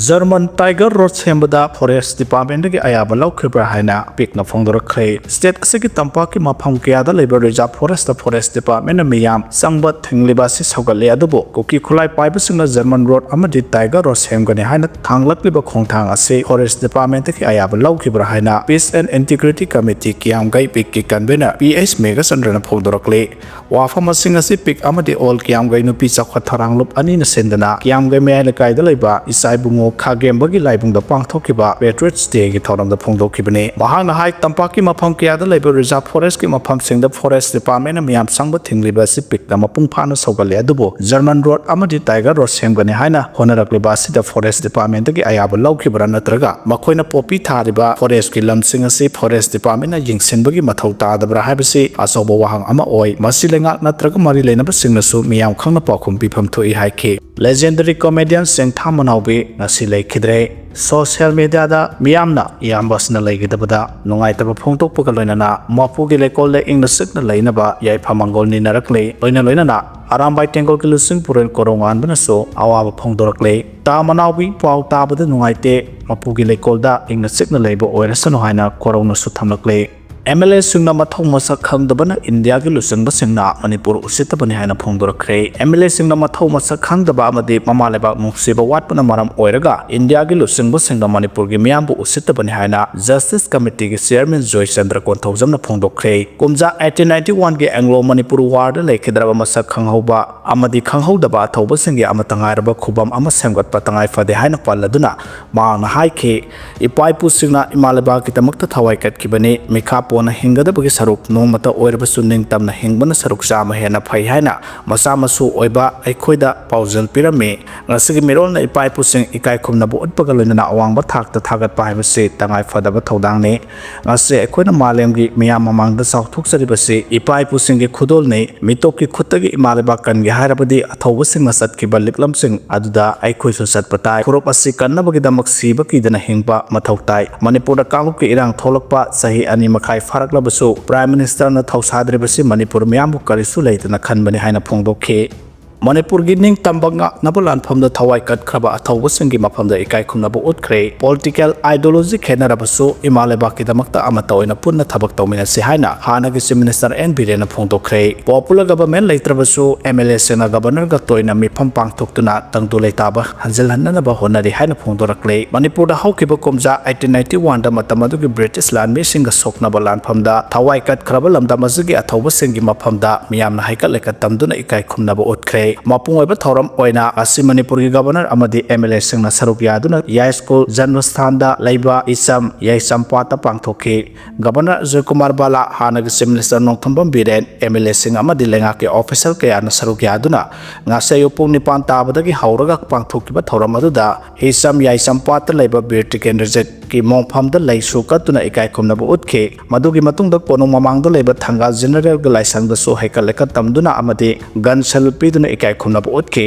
German Tiger Road Sembada Forest Department Ayaba Laukibra Haina Pick na Fondoracre State Asiki Tampaki Mapam Kiada Labor Reserve Forest Department Miam Sangbat Tinglibasi Sogale Adobo Kuki Kulai Pipesing German Road Amadi Tiger Road Sembani Haina Tanglak Liba Kongtang Ase Forest Department Ayaba Laukibra Haina Peace and Integrity Committee Kiam Gai Piki Kanbena PS Megas and Rena Fondoracre Wafama Singasi Pick Amadi All Kiam Gai no Pizza Quatarang Loop Anina Sendana Kiam Gai Mea Kaida Liba Isai Kagembagi Laibung the Pangtokiba, Patriots Day, Gitoram the Pongdokibane, Bahana High Tampaki Mapamkia, the Labor Reserve Forest, Mapam Sing the Forest Department, and Miam Sangba Tinglibasi pick the Mapumpano Sogale Adubo, German Road Amadi Tiger or Sembani Haina, Honorable Basi, the Forest Department, the Ayaba Laukibrana Traga, Makoina Popi Tariba, Forest Kilam Singasi, Forest Department, and Ying Sinbagi Matota, the Brahabasi, Asobo Wahang Ama Oi, Masilinga Natraga Marilena Singasu, Miam Kangapokum Pipam to Ihake. Legendary comedian Sing Tamanaubi, Nasile Kidre, social media da Miamna, Yambasna Legidabada, nungaitre Ponto Pukalina, Mapugi Lekole in the signal Lainaba, Yai Pamangol Ninarakle, Loina, aronba Tango Kilusing Puren Korongan Benaso, our Pondorakle, Tamanaubi, Pau Taba the nungaite, Mapugi Lekolda in the signal labor or Sanohana, Corona Sutamnakle. MLA Sungna Mathomasa Kangdabana India Gilusang Basingna Manipur Usitabani Hana Pongdorakre MLA Singna Mathomasa Kangdaba Madi Mamaleba Musiba Watpana Maram Oiraga India Gilusang Basingna Manipur Gimiambu Usitabani Hana Justice Committee Chairman Joy Chandra Kontozam na Pongdokre Kumza 1891 ge Anglo Manipur War Lekidraba Masa Kanghoba Amadi Kanghodaba Tobasingi Amatangairaba Kubam Amasangat Patangai Fade Hana Paladuna Maana Haike Ipaipu Singna Imaleba Kitamakta Tawaikat Kibani Mikapo na hingada bagi saruk no mata oirba suning tam na hingbana saruk sama hena phai haina masa masu oiba aikhoida paujal pirame ngasigi merol na ipai pusing ikai khumna bu utpaga loina awangba thakta thagat pa haibase tangai fadaba thodang ne ngase aikhoina malemgi miyam mamangda sauthuk saribase ipai pusing ge khudol ne mitokki khutagi imaleba kan ge harabadi athauba sing na satki baliklam sing aduda aikhoi su satpatai khurop asi kanna bagi damak siba ki dana hingba mathautai manipur da kalup ki irang tholakpa sahi ani makai Farak Labaso, Prime Minister na Thausadribasi Manipur Miambu Karisu Laitana Kanbani Haina Pongdoke. Manipur Gining Tambanga Nabulan from the Tawai Kat Kraba Atawasingi Mapam the Ikai Kunabu Utkre, political ideology Kenarabaso, Imalebaki the Makta Amato in a Puna Tabak Domina Sihaina, Hanagisi Minister and Birena Pongdokre, popular government later Baso, MLS and a governor Gatoina Mipampang Toktuna, Tangduletaba, Hanzelanaba Honari Haina Pongdorakle, Manipur the Haukiba Komza 1891 the Matamaduki British land missing a Soknabalan from the Tawai Kat Krabalam Damazigi Atawasingi Mapam da Miam Haika like a Tamduna Ikai Kunabu Utkre. Mapung oiba thoram oina asi Manipur gi governor amadi MLA singna saruk yaduna Yai School Janmastanda Laiba Isam Yai Sampata Pangthoke Governor Joykumar Bala Hanagi Minister Nongthambam Biren MLA sing amadi lenga ke official ke ana saruk yaduna ngase yupung nipan tabadagi hauraga pangthokiba thoram aduda Isam Yai Sampata Laiba Birti candidate ki mongphamda laisu katuna ikai khumnabu utke madugi matungda konong mamangda laiba thanga general ga laisang da so haikaleka tamduna amadi gun selfie duna ikai khumnabu utke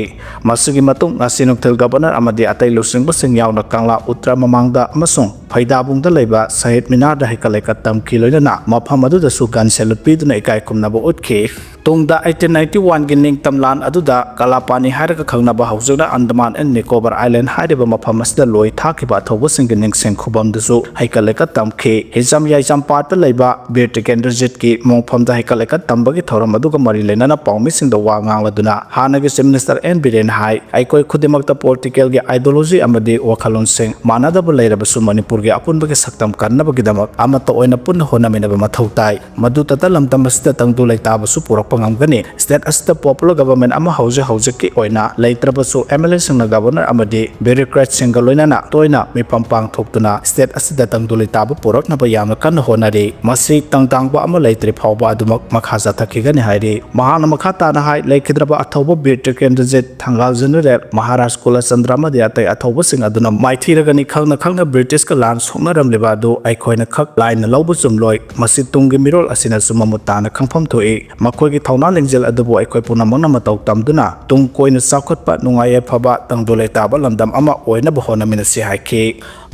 masugi matung ngasinukthel governor amadi atai lusingba sing yauna kangla utra mamangda amasung phaidabungda laiba sahit minar da haikaleka tamki loina mafam adu da su gun selfie duna ikai khumnabu utke tungda 1891 gi ningtamlan aduda kalapani hairaga khangnaba haujuna Andaman and Nicobar Island hairiba mafam asda loi thakiba thobusing gi ningseng khubam dusu haikaleka tamke hizam yai sampat laiba birti candidate ki mongpham da haikaleka tambagi thoram aduga mari lenana pawmi sing da wangang laduna hanagi minister and biren hai aikoi khudimakta political gi ideology amadi wakhalon sing manada bu leiraba su Manipur gi apun bagi saktam karnabagi damak amata oina pun honamena ba mathautai madu tatalam tamasda tangdu laitaba su purak Pangamgani, state as the popular government ama hauze ki oina laitrabasu MLA singna governor amadi bureaucrat singaloina toina mipampang thoktuna state as the tangdulitaba purak na bayam kan honari masi tangtangba ama laitri phawba adumak makhaza thakigani hairi mahana makhata na hai laikidraba athoba birte candidate thangal general Maharaj Kula Chandrama diatai athoba sing aduna maithiragani khangna British ka lan songnaram lebadu aikhoina khak line lobu chumloi masi tungi mirol asina sumamutana khangpham thoi makhoi thawna lingjel adubu aikoi punamang na matau tamduna tung koina saukhatpa nungai phaba tangdole taba lamdam ama oina bohona minasi haiki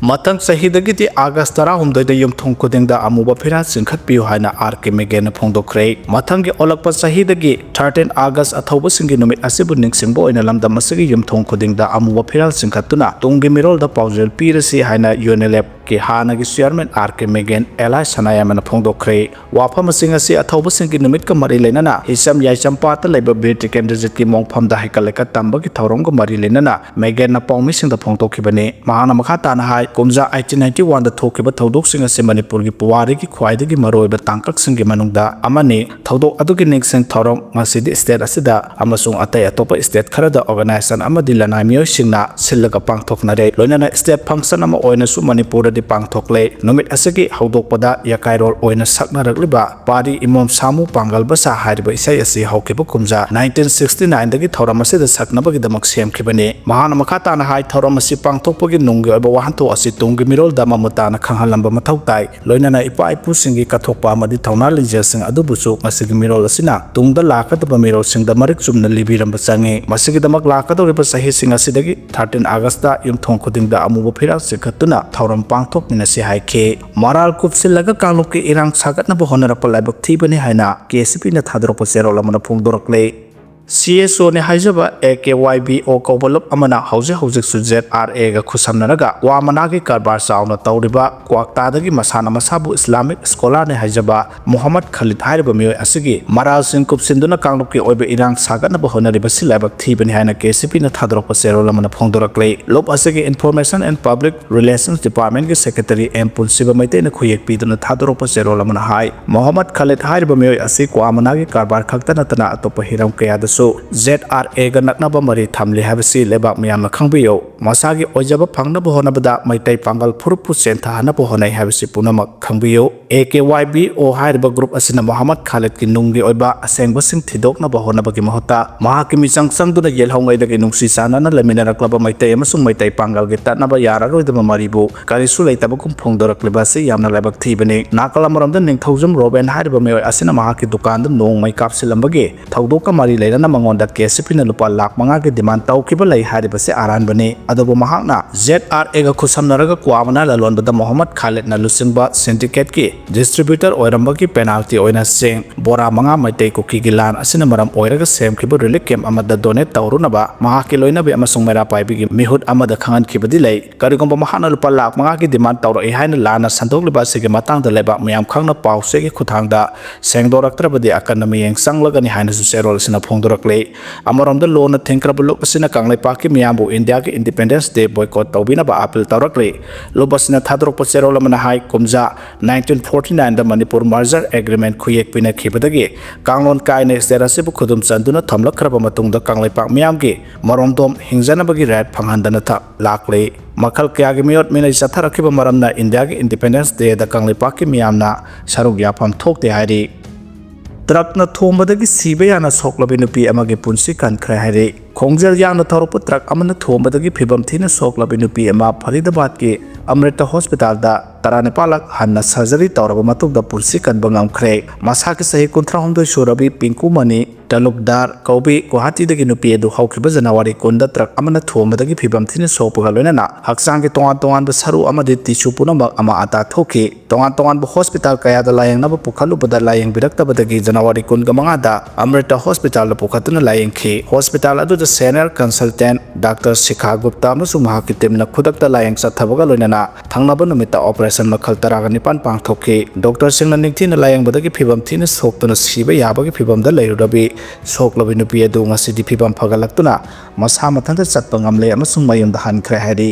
matang sahidagiti August 13 da yumthong kudingda amuba Firal sinkhatpiu haina RK Megan phongdokre mathangi olakpa sahidagi 13 August athauba singi numit asibu ningsingbo oina lamdam asigi yumthong kudingda amuba Firal sinkhatuna tunggi mirol da paujel pirasi haina UNLF ki hanagi chairman RK Megan Eli Sanayamana phongdokre wafam singa si athauba singi numit ka mari lenana hisam yaichampa ta leba BT candidate ki mongpham da haikaleka tamba ki thaurom ko mari lenana Megan na pawmi sing da phongdokhibani mahana makha ta na hai kumja 1891 da thokiba thodok singa se Manipur gi puwari ki khwaidagi maroiba tangkak singi manungda amani thodok adugi ningseng thorom ngasidi state asida amasung atai atopa state kharada organization amadi lanai miyoi singna sillaga pangthoknare loinana state function ama oina su Manipur di pangthokle numit asagi haudokpada yakairol oina saknaragliba pari imom samu pangal basa hariba isai asi haukiba kumja 1969 dagi thoram asida saknabagi damak semkhibani mahana makha ta na hai thoram asi pangthokpagi nunggi oba wahanto asi tunggi mirol da mamutana khanghalamba mathau tai loinana ipa ipu singi kathokpa amadi thawna lingjel sing adubusu ngasigi mirol asina tungda lakadaba mirol singda marik chumna libiramba changi masigi damak lakadoriba sahi sing asidagi 13 August da yumthong khudingda amuba Firal sikhatuna thoram pangthok minasi haike maral kupsilaga kangluki irang sagatna bo honarapa laibak thibani haina KCP na thadropa serol amana phongdorakle CSO ne haijaba AKYBO kobolop amana hauze sujet RA ga khusamnaraga wamana gi karbar sauna tawriba kwakta dagi masana masabu Islamic scholar ne haijaba Muhammad Khalid hariba mioi asigi maral sing kupsinduna kangluki oibe irang sagatna bo honariba silabak thibani haina KCP na thadropa serol amana phongdorakle lop asigi Information and Public Relations Department gi Secretary M Pulsiba maite na khuyek piduna thadropa serol amana hai Muhammad Khalid hariba mioi asi kwamana gi karbar khakta natana atopa hiram kaya da ZRA ga naknaba mari thamli habasi lebak miyamna khangbiyo masagi ojaba phangnaba honabada maitai pangal phurupu sentha hanaba honai habasi punamak khangbiyo AKYBO hariba group asina Muhammad Khalid ki nunggi oiba asengba sing thidoknaba honabagi mahota mahaki misang sangduna yelhongai dagi nungsi sanana laminaraklaba maitai amasung maitai pangal gi tatnaba yararoidaba maribu karisu leitaba kum phongdorakleba se yamna lebak thibani nakala maramda ningthaujum Robin hariba mei asina mahaki dukandam nong mai kapsilambagi thaudoka mari leirana mangonda KCP na lupa lakh manga ki demand tawkiba lai hariba se aranbani adobo mahakna ZRA ga khusamnaraga kwamana lalonbada Muhammad Khalid na lusingba syndicate ki distributor oiramba ki penalty oina sing bora manga maitai Kuki gi lan asina maram oiraga semkhiba relief camp amada donate tawrunaba mahaki loina be amasung mera paibi gi mihut amada khangan khibadi lai karigomba mahana lupa lakh manga ki demand tawra e haina lana sandokliba se gi matang da leba mayam khangna pause gi khuthangda sengdoraktrabadi akanna miyeng sanglagani haina su serol sina phongdorak Amaramda lona thinkrabulok asina kanglai paki miyambu India ki Independence Day boycott tawbina ba appeal tawrakle lobasina thadrok serol amana hai kumja 1949 da Manipur merger agreement khuyek pina khibadagi kanglon kaine serasibu khudum chanduna thamlakraba matungda kanglai pak miyamgi maromdom hingjanabagi right phanghandana tha lakle makhal kya gi miyot minai satharakhiba maramna India ki Independence Day da kanglai paki miyamna saruk yapam thokte hairi Truck na thombadagi sibeyana soklabi nupi amagi punsi kankhra hairi khongjel yang na thoropu truck amana thombadagi phibam thina soklabi nupi ama Faridabad ki Amrita Hospital da Taranepalak hanna surgery tawraba matungda punsi kanba ngamkhre masaki sahi 39 surabi Pinku Mani Talukdar Kaubi Guwahati dagi nupi edu hawkhiba January kunda truck amana thombadagi phibam thina sokpaga loinana hakchang ki tongan ba saru amadi tissue punamak ama ata thoki tongan ba hospital kaya da layang naba pukhalu bada layang biraktabadagi January kunga manga da Amrita Hospital da pukhatuna layang khi hospital adu da senior consultant Dr. Shikha Gupta amasung mahaki team na khudakta layang sathabaga loinana thangnaba numita operation makhal taraga nipan pangthoki Dr. Singna ningthina layang badagi phibam thina soktuna siba yabagi phibam da leirudabi soklabi nupi adu ngasidi phibam phagalaktuna masa mathanda chatpa ngamle amasung mayumda hankhre hari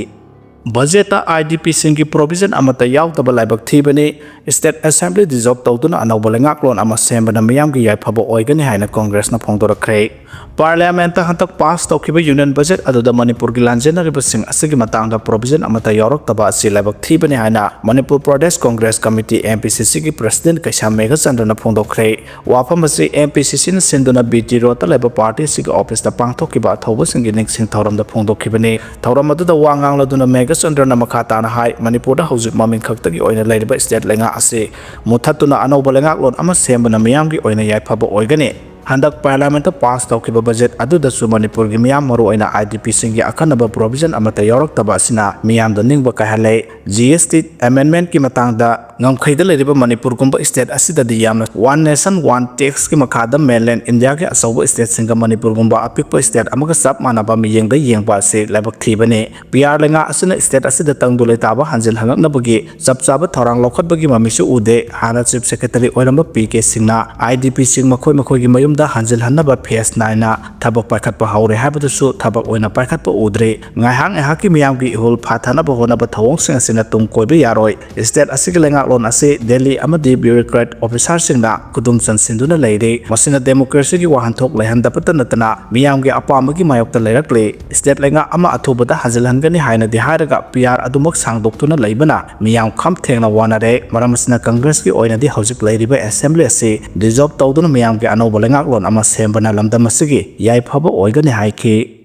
budget IDP singi provision amata yautaba laibak thibani state assembly dissolve tawduna anawba lengaklon ama sembana miyamgi yaifaba oigani haina congress na phongdorakre parliament hantak pass tawkiba union budget aduda Manipur gi lanjenariba sing asigi matangda provision amata yauroktaba asi laibak thibani haina Manipur Pradesh Congress Committee MPCC gi president Kaisa Megha Chandra na phongdokre wafam asi MPCC na sinduna BT rota laiba party sig office da pangthokiba thawba singi ningsing thoram da phongdokhibani thoram aduda wangang laduna Megha Chandra na makata na hai Manipur da hauzik maming khaktagi oina lairiba state lenga ase muthatuna anawba lengaklon ama sembana miyamgi oina yaifaba oigani handak parliament pass tawkiba budget adudasu Manipur gi miyam maru oina IDP singi akanaba provision amata yawraktaba asina miyam da ningba kahale GST amendment ki matangda ngamkhaida leriba Manipur gumba state asida di yamna one nation one tax ki makhada mainland India ke asawa state singa Manipur gumba apikpa state amaga sab manaba miyengda yengba se labak thibane PR lenga asina state asida tangdulai taba hanjil hangakna bagi sabchaba thorang lokhat bagi mamisu ude hana chief secretary oiramba PK singna IDP sing makhoi makhoi gi mayumda hanjil hanaba phase 9 na thabak paikhatpa haure habadusu thabak oina paikhatpa udre ngaihang ehaki miyam gi hul phathana ba hona ba thawong sing asina tum koibe yaroi state asigi lenga lon ase Delhi amadi bureaucrat officer singna kudum chan sinduna leire masina democracy gi wahanthok lehan dapata natana miyam gi apama gi mayokta leirakle state lenga ama athubada hanjil hangani haina di haraga PR adumak sangdoktuna leibana miyam kham thengna wanare maramasina congress gi oina di hojik leiriba assembly ase dissolve tawduna miyam gi anoba lenga lon ama sembana lamdam asigi yai phaba oigani haiki